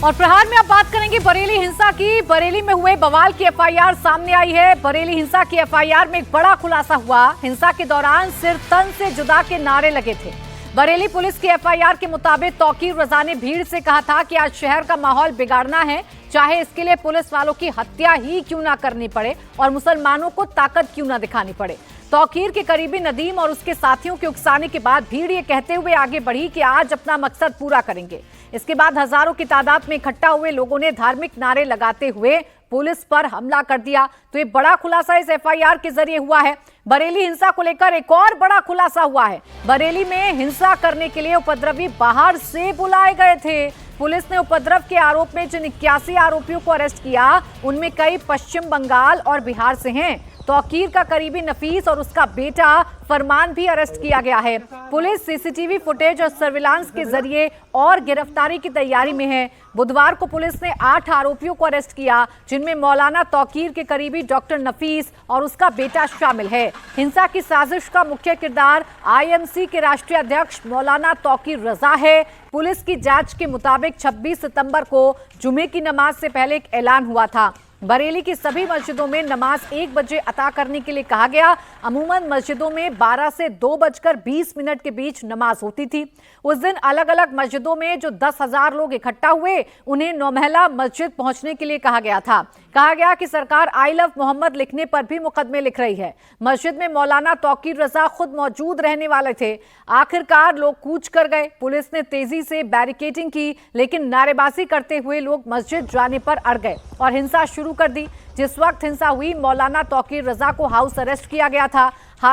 और प्रहार में अब बात करेंगे बरेली हिंसा की। बरेली में हुए बवाल की एफआईआर सामने आई है। बरेली हिंसा की एफआईआर में एक बड़ा खुलासा हुआ। हिंसा के दौरान सिर तन से जुदा के नारे लगे थे। बरेली पुलिस की एफआईआर के मुताबिक तौकीर रजा ने भीड़ से कहा था कि आज शहर का माहौल बिगाड़ना है, चाहे इसके लिए पुलिस वालों की हत्या ही क्यों ना करनी पड़े और मुसलमानों को ताकत क्यों ना दिखानी पड़े। तौकीर के करीबी नदीम और उसके साथियों के उकसाने के बाद भीड़ ये कहते हुए आगे बढ़ी कि आज अपना मकसद पूरा करेंगे। इसके बाद हजारों की तादाद में इकट्ठा हुए लोगों ने धार्मिक नारे लगाते हुए पुलिस पर हमला कर दिया। तो ये बड़ा खुलासा इस एफआईआर के जरिए हुआ है। बरेली हिंसा को लेकर एक और बड़ा खुलासा हुआ है। बरेली में हिंसा करने के लिए उपद्रवी बाहर से बुलाए गए थे। पुलिस ने उपद्रव के आरोप में जिन 81 आरोपियों को अरेस्ट किया, उनमें कई पश्चिम बंगाल और बिहार से हैं। तौकीर का करीबी नफीस और उसका बेटा फरमान भी अरेस्ट किया गया है। पुलिस सीसीटीवी फुटेज और सर्विलांस के जरिए और गिरफ्तारी की तैयारी में है। बुधवार को पुलिस ने 8 आरोपियों को अरेस्ट किया, जिनमें मौलाना तौकीर के करीबी डॉक्टर नफीस और उसका बेटा शामिल है। हिंसा की साजिश का मुख्य किरदार आईएमसी के राष्ट्रीय अध्यक्ष मौलाना तौकीर रजा है। पुलिस की जांच के मुताबिक 26 सितंबर को जुमे की नमाज से पहले एक ऐलान हुआ था। बरेली की सभी मस्जिदों में नमाज 1 बजे अता करने के लिए कहा गया। अमूमन मस्जिदों में 12 से 2:20 के बीच नमाज होती थी। उस दिन अलग अलग मस्जिदों में जो 10,000 लोग इकट्ठा हुए, उन्हें नौमहला मस्जिद पहुंचने के लिए कहा गया था। कहा गया कि सरकार आई लव मोहम्मद लिखने पर भी मुकदमे लिख रही है। मस्जिद में मौलाना तौकीर रजा खुद मौजूद रहने वाले थे। आखिरकार लोग कूच कर गए। पुलिस ने तेजी से बैरिकेडिंग की, लेकिन नारेबाजी करते हुए लोग मस्जिद जाने पर अड़ गए और हिंसा शुरू कर दी। जिस वक्त हिंसा हुई, मौलाना तौकीर रजा को हाउस अरेस्ट किया गया था।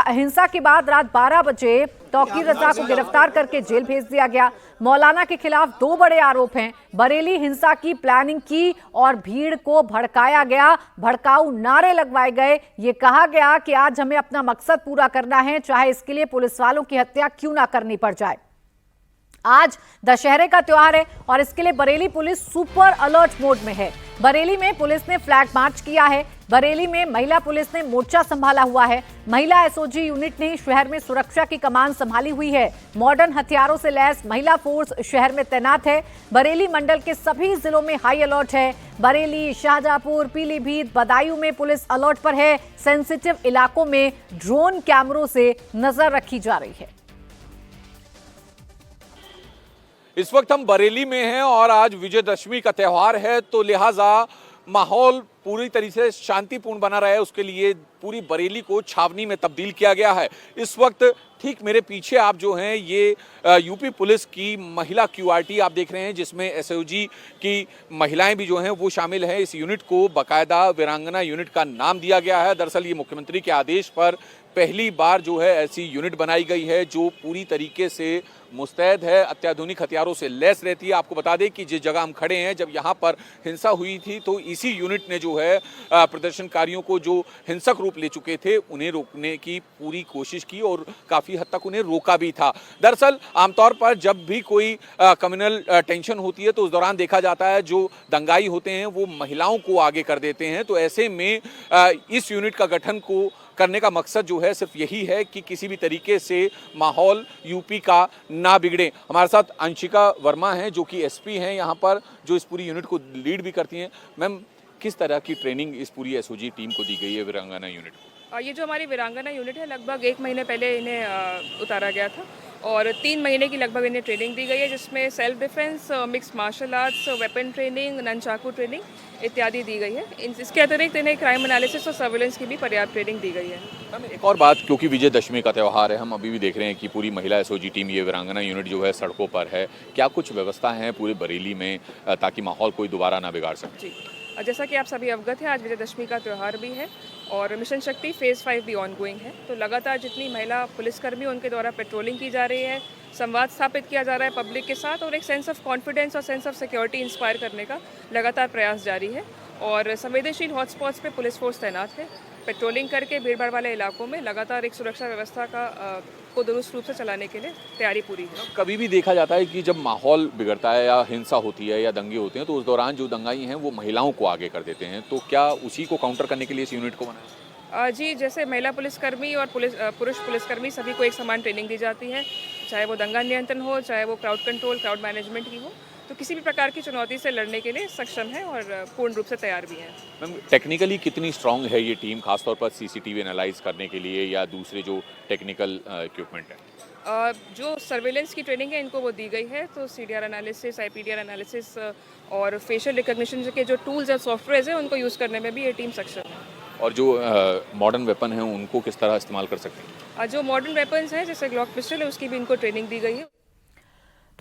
हिंसा के बाद रात 12 बजे तौकीर रजा को गिरफ्तार करके जेल भेज दिया गया। मौलाना के खिलाफ 2 बड़े आरोप हैं। बरेली हिंसा की प्लानिंग की और भीड़ को भड़काया गया, भड़काऊ नारे लगवाए गए। ये कहा गया कि आज हमें अपना मकसद पूरा करना है, चाहे इसके लिए पुलिस वालों की हत्या क्यों ना करनी पड़ जाए। आज दशहरे का त्योहार है और इसके लिए Bareilly police super alert mode में है। बरेली में पुलिस ने फ्लैग मार्च किया है। बरेली में महिला पुलिस ने मोर्चा संभाला हुआ है। महिला एसओजी यूनिट ने शहर में सुरक्षा की कमान संभाली हुई है। मॉडर्न हथियारों से लैस महिला फोर्स शहर में तैनात है। बरेली मंडल के सभी जिलों में हाई अलर्ट है। बरेली, शाहजहांपुर, पीलीभीत, बदायूं में पुलिस अलर्ट पर है। सेंसिटिव इलाकों में ड्रोन कैमरों से नजर रखी जा रही है। इस वक्त हम बरेली में हैं और आज विजयदशमी का त्यौहार है, तो लिहाजा माहौल पूरी तरीके से शांतिपूर्ण बना रहे, उसके लिए पूरी बरेली को छावनी में तब्दील किया गया है। इस वक्त ठीक मेरे पीछे आप जो हैं, ये यूपी पुलिस की महिला क्यूआरटी आप देख रहे हैं, जिसमें एसओजी की महिलाएं भी जो हैं वो शामिल हैं। इस यूनिट को बाकायदा वीरांगना यूनिट का नाम दिया गया है। दरअसल ये मुख्यमंत्री के आदेश पर पहली बार जो है ऐसी यूनिट बनाई गई है जो पूरी तरीके से मुस्तैद है, अत्याधुनिक हथियारों से लैस रहती है। आपको बता दें कि जिस जगह हम खड़े हैं, जब यहाँ पर हिंसा हुई थी तो इसी यूनिट ने जो है प्रदर्शनकारियों को जो हिंसक रूप ले चुके थे उन्हें रोकने की पूरी कोशिश की और काफ़ी हद तक उन्हें रोका भी था। दरअसल आमतौर पर जब भी कोई कम्युनल टेंशन होती है तो उस दौरान देखा जाता है जो दंगाई होते हैं वो महिलाओं को आगे कर देते हैं। तो ऐसे में इस यूनिट का गठन को करने का मकसद जो है सिर्फ यही है कि किसी भी तरीके से माहौल यूपी का ना बिगड़े। हमारे साथ अंशिका वर्मा हैं जो कि एसपी हैं यहाँ पर, जो इस पूरी यूनिट को लीड भी करती हैं। मैम, किस तरह की ट्रेनिंग इस पूरी एसओजी टीम को दी गई है वीरांगना यूनिट को? ये जो हमारी वीरांगना यूनिट है, लगभग 1 महीने पहले इन्हें उतारा गया था और 3 महीने की लगभग इन्हें ट्रेनिंग दी गई है, जिसमें self defence, mix martial arts, weapon training, nunchaku training इत्यादि दी गई है। इसके अतिरिक्त इन्हें क्राइम एनालिसिस और सर्विलेंस की भी पर्याप्त ट्रेनिंग दी गई है। एक और बात, क्योंकि विजयदशमी का त्यौहार है, हम अभी भी देख रहे हैं कि पूरी महिला एसओजी टीम, ये वीरांगना यूनिट जो है सड़कों पर है। क्या कुछ व्यवस्था है पूरे बरेली में ताकि माहौल कोई दोबारा ना बिगाड़ सके? जी, जैसा कि आप सभी अवगत हैं, आज विजयदशमी का त्यौहार भी है और मिशन शक्ति फेज़ 5 भी ऑनगोइंग है। तो लगातार जितनी महिला पुलिसकर्मी उनके द्वारा पेट्रोलिंग की जा रही है, संवाद स्थापित किया जा रहा है पब्लिक के साथ और एक सेंस ऑफ कॉन्फिडेंस और सेंस ऑफ सिक्योरिटी इंस्पायर करने का लगातार प्रयास जारी है। और संवेदनशील हॉटस्पॉट्स पे पुलिस फोर्स तैनात है। पेट्रोलिंग करके भीड़भाड़ वाले इलाकों में लगातार एक सुरक्षा व्यवस्था को दुरुस्त रूप से चलाने के लिए तैयारी पूरी है। कभी भी देखा जाता है कि जब माहौल बिगड़ता है या हिंसा होती है या दंगे होते हैं तो उस दौरान जो दंगाई हैं वो महिलाओं को आगे कर देते हैं, तो क्या उसी को काउंटर करने के लिए इस यूनिट को बनाया? जी, जैसे महिला पुलिसकर्मी और पुरुष पुलिसकर्मी सभी को एक समान ट्रेनिंग दी जाती है, चाहे वो दंगा नियंत्रण हो, चाहे वो क्राउड कंट्रोल, क्राउड मैनेजमेंट की हो। तो किसी भी प्रकार की चुनौती से लड़ने के लिए सक्षम है और पूर्ण रूप से तैयार भी हैं। मैम, टेक्निकली कितनी स्ट्रांग है ये टीम, खासतौर पर सीसीटीवी एनालाइज करने के लिए या दूसरे जो टेक्निकल इक्विपमेंट है? जो सर्वेलेंस की ट्रेनिंग है इनको वो दी गई है, तो CDR एनालिसिस, IPDR एनालिसिस और फेशियल रिकग्निशन के जो टूल्स और सॉफ्टवेयर हैं उनको यूज़ करने में भी ये टीम सक्षम है। और जो मॉडर्न वेपन है उनको किस तरह इस्तेमाल कर सकते हैं? जो मॉडर्न वेपन्स हैं जैसे ग्लॉक पिस्टल है उसकी भी इनको ट्रेनिंग दी गई है।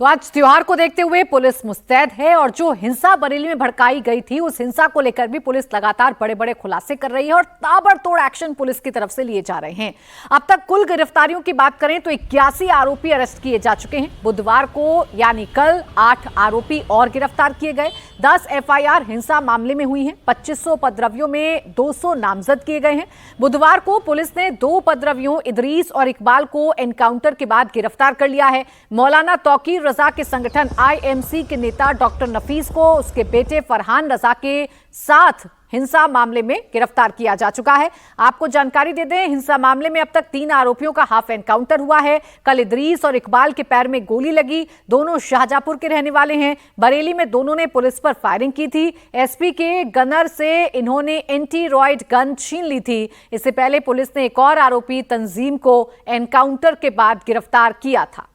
तो आज त्योहार को देखते हुए पुलिस मुस्तैद है और जो हिंसा बरेली में भड़काई गई थी उस हिंसा को लेकर भी पुलिस लगातार बड़े बड़े खुलासे कर रही है और ताबड़तोड़ एक्शन पुलिस की तरफ से लिए जा रहे हैं। अब तक कुल गिरफ्तारियों की बात करें तो 81 आरोपी अरेस्ट किए जा चुके हैं। बुधवार को यानी कल 8 आरोपी और गिरफ्तार किए गए। 10 FIR हिंसा मामले में हुई है। 2500 उपद्रवियों में 200 नामजद किए गए हैं। बुधवार को पुलिस ने 2 उपद्रवियों इदरीस और इकबाल को एनकाउंटर के बाद गिरफ्तार कर लिया है। मौलाना तौकीर रजा के संगठन IMC के नेता डॉक्टर नफीस को उसके बेटे फरहान रजा के साथ हिंसा मामले में गिरफ्तार किया जा चुका है। आपको जानकारी दे दें, हिंसा मामले में अब तक 3 आरोपियों का हाफ एनकाउंटर हुआ है। कल इदरीस और इकबाल के पैर में गोली लगी। दोनों शाहजहांपुर के रहने वाले हैं। बरेली में दोनों ने पुलिस पर फायरिंग की थी। SP के गनर से इन्होंने एंटी रॉयड गन छीन ली थी। इससे पहले पुलिस ने एक और आरोपी तंजीम को एनकाउंटर के बाद गिरफ्तार किया था।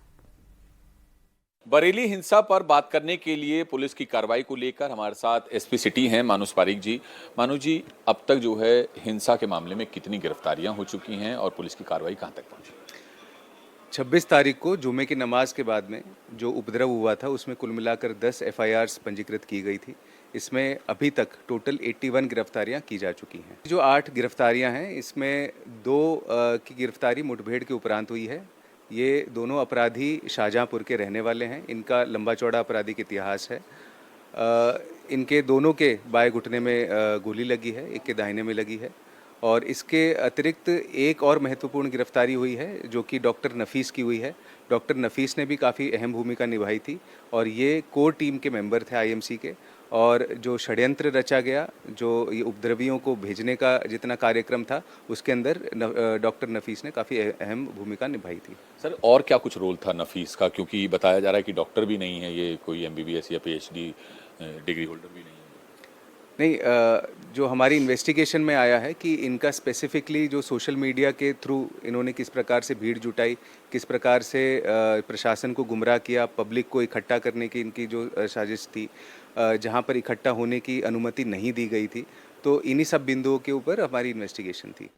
बरेली हिंसा पर बात करने के लिए पुलिस की कार्रवाई को लेकर हमारे साथ SP सिटी हैं मानुष पारीक जी। मानुष जी, अब तक जो है हिंसा के मामले में कितनी गिरफ्तारियां हो चुकी हैं और पुलिस की कार्रवाई कहां तक पहुंची? 26 तारीख को जुमे की नमाज के बाद में जो उपद्रव हुआ था उसमें कुल मिलाकर 10 FIRs पंजीकृत की गई थी। इसमें अभी तक टोटल 81 गिरफ्तारियां की जा चुकी हैं। जो 8 गिरफ्तारियां हैं इसमें 2 की गिरफ्तारी मुठभेड़ के उपरांत हुई है। ये दोनों अपराधी शाहजहांपुर के रहने वाले हैं। इनका लंबा चौड़ा आपराधिक इतिहास है। इनके दोनों के बाएं घुटने में गोली लगी है, एक के दाहिने में लगी है। और इसके अतिरिक्त एक और महत्वपूर्ण गिरफ्तारी हुई है जो कि डॉक्टर नफीस की हुई है। डॉक्टर नफीस ने भी काफ़ी अहम भूमिका निभाई थी और ये कोर टीम के मेंबर थे IMC के। और जो षड्यंत्र रचा गया, जो ये उपद्रवियों को भेजने का जितना कार्यक्रम था उसके अंदर डॉक्टर नफीस ने काफ़ी अहम भूमिका निभाई थी। सर, और क्या कुछ रोल था नफीस का, क्योंकि बताया जा रहा है कि डॉक्टर भी नहीं है, ये कोई MBBS या PhD डिग्री होल्डर भी नहीं है? नहीं, जो हमारी इन्वेस्टिगेशन में आया है कि इनका स्पेसिफिकली जो सोशल मीडिया के थ्रू इन्होंने किस प्रकार से भीड़ जुटाई, किस प्रकार से प्रशासन को गुमराह किया, पब्लिक को इकट्ठा करने की इनकी जो साजिश थी, जहां पर इकट्ठा होने की अनुमति नहीं दी गई थी, तो इन्हीं सब बिंदुओं के ऊपर हमारी इन्वेस्टिगेशन थी।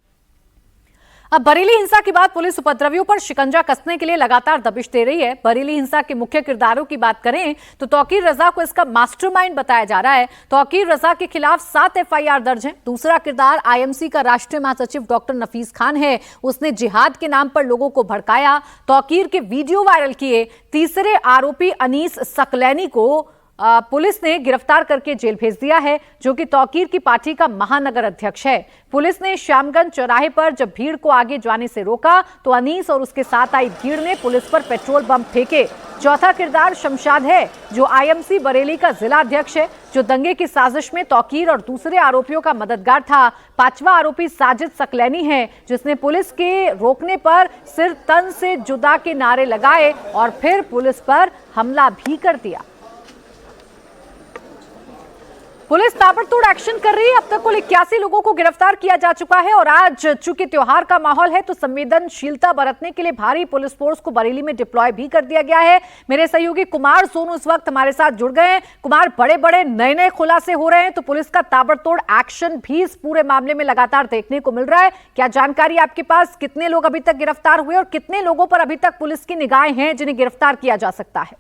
अब बरेली हिंसा के बाद पुलिस उपद्रवियों पर शिकंजा कसने के लिए लगातार दबिश दे रही है। बरेली हिंसा के मुख्य किरदारों की बात करें तो तौकीर रजा को इसका मास्टरमाइंड बताया जा रहा है। तौकीर रजा के खिलाफ 7 FIR दर्ज हैं। दूसरा किरदार IMC का राष्ट्रीय महासचिव डॉक्टर नफीस खान है। उसने जिहाद के नाम पर लोगों को भड़काया, तौकीर के वीडियो वायरल किए। तीसरे आरोपी अनीस सकलैनी को पुलिस ने गिरफ्तार करके जेल भेज दिया है, जो कि तौकीर की पार्टी का महानगर अध्यक्ष है। पुलिस ने श्यामगंज चौराहे पर जब भीड़ को आगे जाने से रोका तो अनीस और उसके साथ आई भीड़ ने पुलिस पर पेट्रोल बम फेंके। चौथा किरदार शमशाद है, जो IMC बरेली का जिला अध्यक्ष है, जो दंगे की साजिश में तौकीर और दूसरे आरोपियों का मददगार था। 5वां आरोपी साजिद सकलैनी है, जिसने पुलिस के रोकने पर सिर तन से जुदा के नारे लगाए और फिर पुलिस पर हमला भी कर दिया। पुलिस ताबड़तोड़ एक्शन कर रही है। अब तक कुल 81 लोगों को गिरफ्तार किया जा चुका है और आज चूंकि त्योहार का माहौल है तो संवेदनशीलता बरतने के लिए भारी पुलिस फोर्स को बरेली में डिप्लॉय भी कर दिया गया है। मेरे सहयोगी कुमार सोनू इस वक्त हमारे साथ जुड़ गए हैं। कुमार, बड़े बड़े नए खुलासे हो रहे हैं तो पुलिस का ताबड़तोड़ एक्शन भी इस पूरे मामले में लगातार देखने को मिल रहा है। क्या जानकारी आपके पास, कितने लोग अभी तक गिरफ्तार हुए और कितने लोगों पर अभी तक पुलिस की निगाहें हैं जिन्हें गिरफ्तार किया जा सकता है?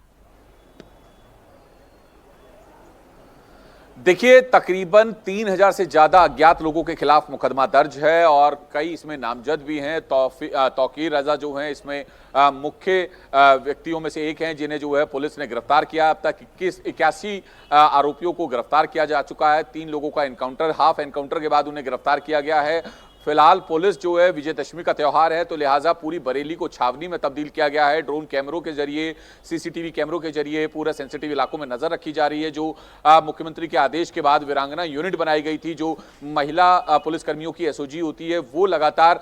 देखिए, तकरीबन 3000 से ज्यादा अज्ञात लोगों के खिलाफ मुकदमा दर्ज है और कई इसमें नामजद भी हैं। तौकीर रजा जो हैं इसमें मुख्य व्यक्तियों में से एक हैं जिन्हें जो है पुलिस ने गिरफ्तार किया। अब तक 81 आरोपियों को गिरफ्तार किया जा चुका है। 3 लोगों का एनकाउंटर, हाफ एनकाउंटर के बाद उन्हें गिरफ्तार किया गया है। फिलहाल पुलिस जो है, विजयदशमी का त्यौहार है तो लिहाजा पूरी बरेली को छावनी में तब्दील किया गया है। ड्रोन कैमरों के जरिए, सीसीटीवी कैमरों के जरिए पूरा सेंसिटिव इलाकों में नजर रखी जा रही है। जो मुख्यमंत्री के आदेश के बाद वीरांगना यूनिट बनाई गई थी, जो महिला पुलिसकर्मियों की एसओजी होती है, वो लगातार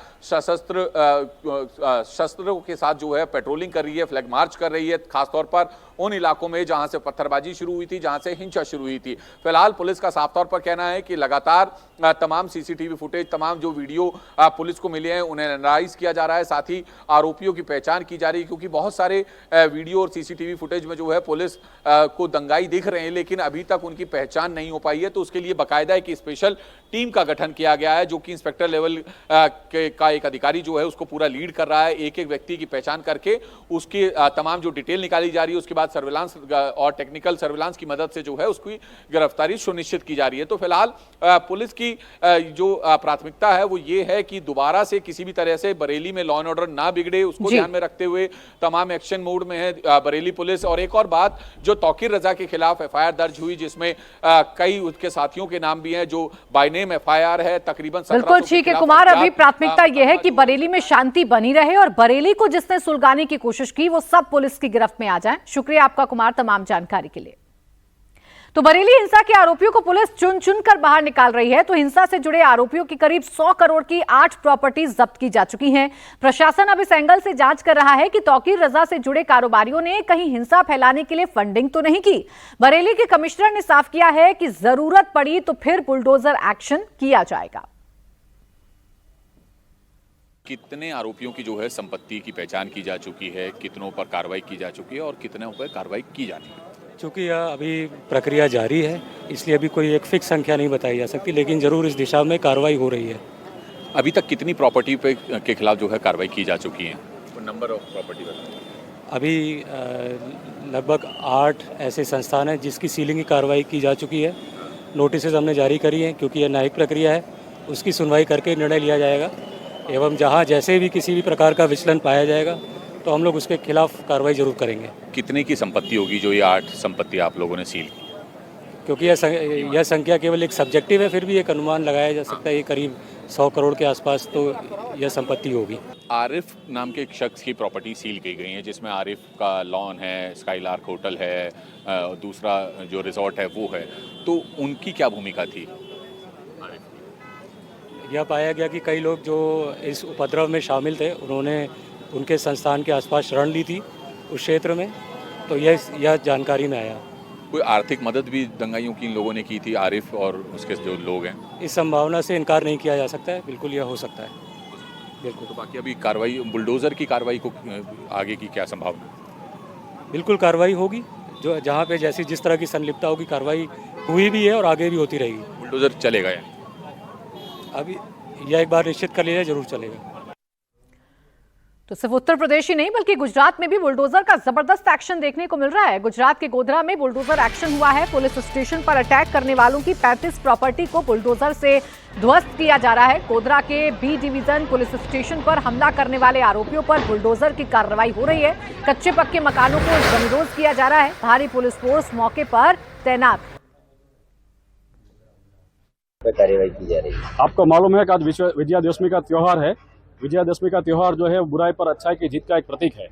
शस्त्रों के साथ जो है पेट्रोलिंग कर रही है, फ्लैग मार्च कर रही है, खासतौर पर उन इलाकों में जहां से पत्थरबाजी शुरू हुई थी, जहां से हिंसा शुरू हुई थी। फिलहाल पुलिस का साफ तौर पर कहना है कि लगातार तमाम सीसीटीवी फुटेज, तमाम जो वीडियो पुलिस को मिले हैं उन्हें एनालाइज किया जा रहा है, साथ ही आरोपियों की पहचान की जा रही है, क्योंकि बहुत सारे वीडियो और सीसीटीवी फुटेज में जो है पुलिस को दंगाई दिख रहे हैं, लेकिन अभी तक उनकी पहचान नहीं हो पाई है। तो उसके लिए बाकायदा एक स्पेशल टीम का गठन किया गया है, जो कि इंस्पेक्टर लेवल का एक अधिकारी जो है उसको पूरा लीड कर रहा है। एक एक व्यक्ति की पहचान करके उसकी तमाम जो डिटेल निकाली जा रही है, उसके बाद सर्विलांस और टेक्निकल सर्विलांस की मदद से जो है उसकी गिरफ्तारी सुनिश्चित की जा रही है। तो फिलहाल पुलिस की जो प्राथमिकता है वो ये है कि दोबारा से किसी भी तरह से बरेली में लॉ एंड ऑर्डर ना बिगड़े, उसको ध्यान में रखते हुए तमाम एक्शन मोड में है बरेली पुलिस। और एक और बात, जो तौकीर रजा के खिलाफ एफआईआर दर्ज हुई, जिसमें कई उसके साथियों के नाम भी हैं, जो बाय नेम एफआईआर है, तकरीबन 1700 बिल्कुल ठीक है कुमार। अभी प्राथमिकता यह है कि बरेली में शांति बनी रहे और बरेली को जिसने सुलगाने की कोशिश की वो सब पुलिस की गिरफ्त में आ जाएं। शुक्रिया आपका कुमार तमाम जानकारी के लिए। तो बरेली हिंसा के आरोपियों को पुलिस चुन चुनकर बाहर निकाल रही है। तो हिंसा से जुड़े आरोपियों की करीब 100 करोड़ की 8 प्रॉपर्टीज जब्त की जा चुकी हैं। प्रशासन अब इस एंगल से जांच कर रहा है कि तौकीर रजा से जुड़े कारोबारियों ने कहीं हिंसा फैलाने के लिए फंडिंग तो नहीं की। बरेली के कमिश्नर ने साफ किया है कि जरूरत पड़ी तो फिर बुलडोजर एक्शन किया जाएगा। कितने आरोपियों की जो है संपत्ति की पहचान की जा चुकी है, कितनों पर कार्रवाई की जा चुकी है और कितनों पर कार्रवाई की जानी है? चूँकि यह अभी प्रक्रिया जारी है, इसलिए अभी कोई एक फिक्स संख्या नहीं बताई जा सकती, लेकिन ज़रूर इस दिशा में कार्रवाई हो रही है। अभी तक कितनी प्रॉपर्टी के खिलाफ जो है कार्रवाई की जा चुकी है? नंबर ऑफ प्रॉपर्टी अभी लगभग 8 ऐसे संस्थान हैं जिसकी सीलिंग की कार्रवाई की जा चुकी है। नोटिस हमने जारी करी हैं, क्योंकि यह न्यायिक प्रक्रिया है, उसकी सुनवाई करके निर्णय लिया जाएगा। एवं जहाँ जैसे भी किसी भी प्रकार का विचलन पाया जाएगा तो हम लोग उसके खिलाफ कार्रवाई जरूर करेंगे। कितने की संपत्ति होगी जो ये 8 संपत्ति आप लोगों ने सील की? क्योंकि यह संख्या केवल एक सब्जेक्टिव है, फिर भी एक अनुमान लगाया जा सकता है ये करीब 100 करोड़ के आसपास तो यह संपत्ति होगी। आरिफ नाम के एक शख्स की प्रॉपर्टी सील की गई है, जिसमें आरिफ का लॉन है, स्काईलार्क होटल है, दूसरा जो रिजॉर्ट है वो है, तो उनकी क्या भूमिका थी? यह पाया गया कि कई लोग जो इस उपद्रव में शामिल थे उन्होंने उनके संस्थान के आसपास शरण ली थी उस क्षेत्र में, तो यह जानकारी में आया। कोई आर्थिक मदद भी दंगाइयों की इन लोगों ने की थी, आरिफ और उसके जो लोग हैं? इस संभावना से इनकार नहीं किया जा सकता है, बिल्कुल यह हो सकता है, बिल्कुल। तो बाकी अभी कार्रवाई, बुलडोजर की कार्रवाई को आगे की क्या संभावना? बिल्कुल कार्रवाई होगी, जो जहाँ पे जैसी जिस तरह की संलिप्तता होगी कार्रवाई हुई भी है और आगे भी होती रहेगी। बुलडोजर चलेगा या? अभी यह एक बार निश्चित कर लिया, जरूर चलेगा। तो सिर्फ उत्तर प्रदेश ही नहीं बल्कि गुजरात में भी बुलडोजर का जबरदस्त एक्शन देखने को मिल रहा है। गुजरात के गोधरा में बुलडोजर एक्शन हुआ है। पुलिस स्टेशन पर अटैक करने वालों की 35 प्रॉपर्टी को बुलडोजर से ध्वस्त किया जा रहा है। गोधरा के बी डिवीजन पुलिस स्टेशन पर हमला करने वाले आरोपियों पर बुलडोजर की कार्रवाई हो रही है। कच्चे पक्के मकानों को जमींदोज किया जा रहा है। भारी पुलिस फोर्स मौके पर तैनात कार्रवाई की जा रही है। आपको मालूम है कि आज विजयादशमी का त्यौहार है। विजयादशमी का त्यौहार जो है बुराई पर अच्छाई की जीत का एक प्रतीक है।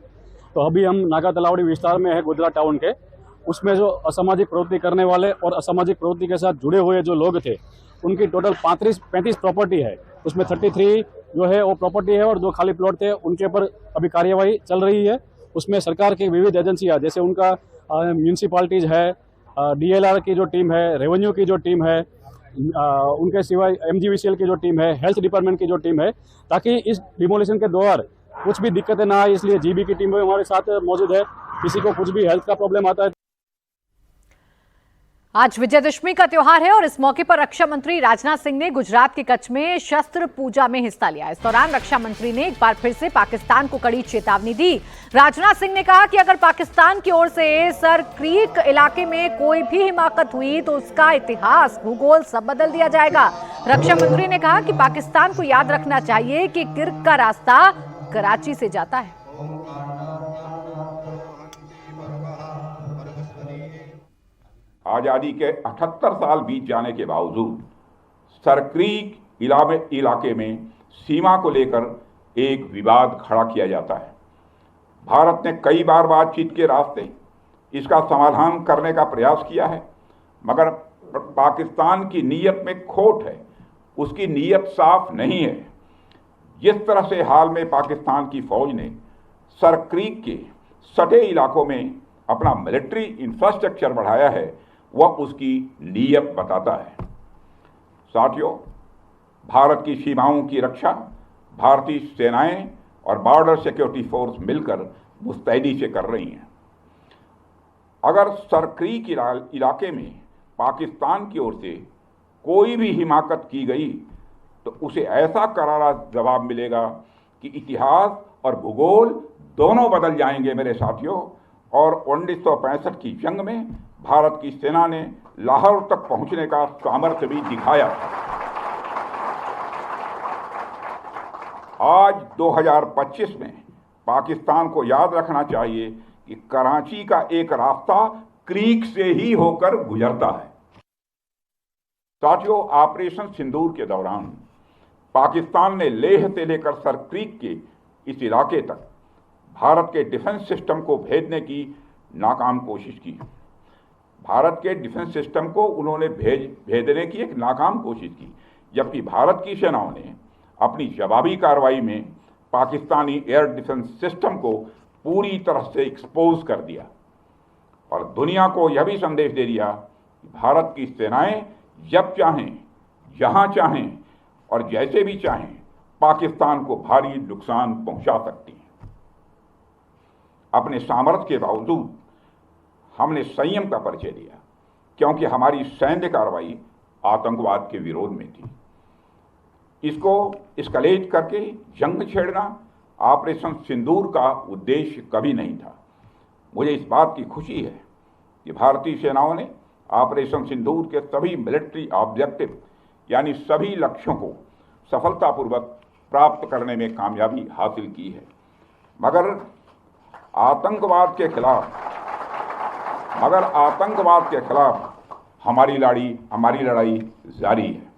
तो अभी हम नागा तलावड़ी विस्तार में है गोधरा टाउन के, उसमें जो असामाजिक प्रवृत्ति करने वाले और असामाजिक प्रवृत्ति के साथ जुड़े हुए जो लोग थे उनकी टोटल 35 प्रॉपर्टी है। उसमें 33 जो है वो प्रॉपर्टी है और जो खाली प्लॉट थे उनके ऊपर अभी कार्यवाही चल रही है। उसमें सरकार की विविध एजेंसियां जैसे उनका म्यूनिसिपालिटीज है, DLR की जो टीम है, रेवेन्यू की जो टीम है, उनके सिवाय MGVCL की जो टीम है, हेल्थ डिपार्टमेंट की जो टीम है, ताकि इस डिमोलिशन के दौरान कुछ भी दिक्कतें ना आए, इसलिए GB की टीम भी हमारे साथ मौजूद है। किसी को कुछ भी हेल्थ का प्रॉब्लम आता है। आज विजयदशमी का त्यौहार है और इस मौके पर रक्षा मंत्री राजनाथ सिंह ने गुजरात के कच्छ में शस्त्र पूजा में हिस्सा लिया। इस दौरान रक्षा मंत्री ने एक बार फिर से पाकिस्तान को कड़ी चेतावनी दी। राजनाथ सिंह ने कहा कि अगर पाकिस्तान की ओर से सर क्रीक इलाके में कोई भी हिमाकत हुई तो उसका इतिहास, भूगोल सब बदल दिया जाएगा। रक्षा मंत्री ने कहा कि पाकिस्तान को याद रखना चाहिए कि किर्क का रास्ता कराची से जाता है। आज़ादी के 78 साल बीत जाने के बावजूद सरक्रीक इलाके में सीमा को लेकर एक विवाद खड़ा किया जाता है। भारत ने कई बार बातचीत के रास्ते इसका समाधान करने का प्रयास किया है, मगर पाकिस्तान की नीयत में खोट है, उसकी नीयत साफ नहीं है। जिस तरह से हाल में पाकिस्तान की फौज ने सर क्रीक के सटे इलाकों में अपना मिलिट्री इंफ्रास्ट्रक्चर बढ़ाया है, वह उसकी नीयत बताता है। साथियों, भारत की सीमाओं की रक्षा भारतीय सेनाएं और बॉर्डर सिक्योरिटी फोर्स मिलकर मुस्तैदी से कर रही हैं। अगर सर क्रीक इलाके में पाकिस्तान की ओर से कोई भी हिमाकत की गई तो उसे ऐसा करारा जवाब मिलेगा कि इतिहास और भूगोल दोनों बदल जाएंगे मेरे साथियों। और 1965 की जंग में भारत की सेना ने लाहौर तक पहुंचने का सामर्थ्य भी दिखाया। आज 2025 में पाकिस्तान को याद रखना चाहिए कि कराची का एक रास्ता क्रीक से ही होकर गुजरता है। साथियों, ऑपरेशन सिंदूर के दौरान पाकिस्तान ने लेह से लेकर सर क्रीक के इस इलाके तक भारत के डिफेंस सिस्टम को भेजने की नाकाम कोशिश की। भारत के डिफेंस सिस्टम को उन्होंने भेजने की एक नाकाम कोशिश की, जबकि भारत की सेनाओं ने अपनी जवाबी कार्रवाई में पाकिस्तानी एयर डिफेंस सिस्टम को पूरी तरह से एक्सपोज कर दिया और दुनिया को यह भी संदेश दे दिया कि भारत की सेनाएं जब चाहें, जहां चाहें और जैसे भी चाहें पाकिस्तान को भारी नुकसान पहुंचा सकती हैं। अपने सामर्थ्य के बावजूद हमने संयम का परिचय दिया, क्योंकि हमारी सैन्य कार्रवाई आतंकवाद के विरोध में थी। इसको एस्केलेट करके जंग छेड़ना ऑपरेशन सिंदूर का उद्देश्य कभी नहीं था। मुझे इस बात की खुशी है कि भारतीय सेनाओं ने ऑपरेशन सिंदूर के सभी मिलिट्री ऑब्जेक्टिव यानी सभी लक्ष्यों को सफलतापूर्वक प्राप्त करने में कामयाबी हासिल की है। मगर आतंकवाद के खिलाफ हमारी लड़ाई जारी है।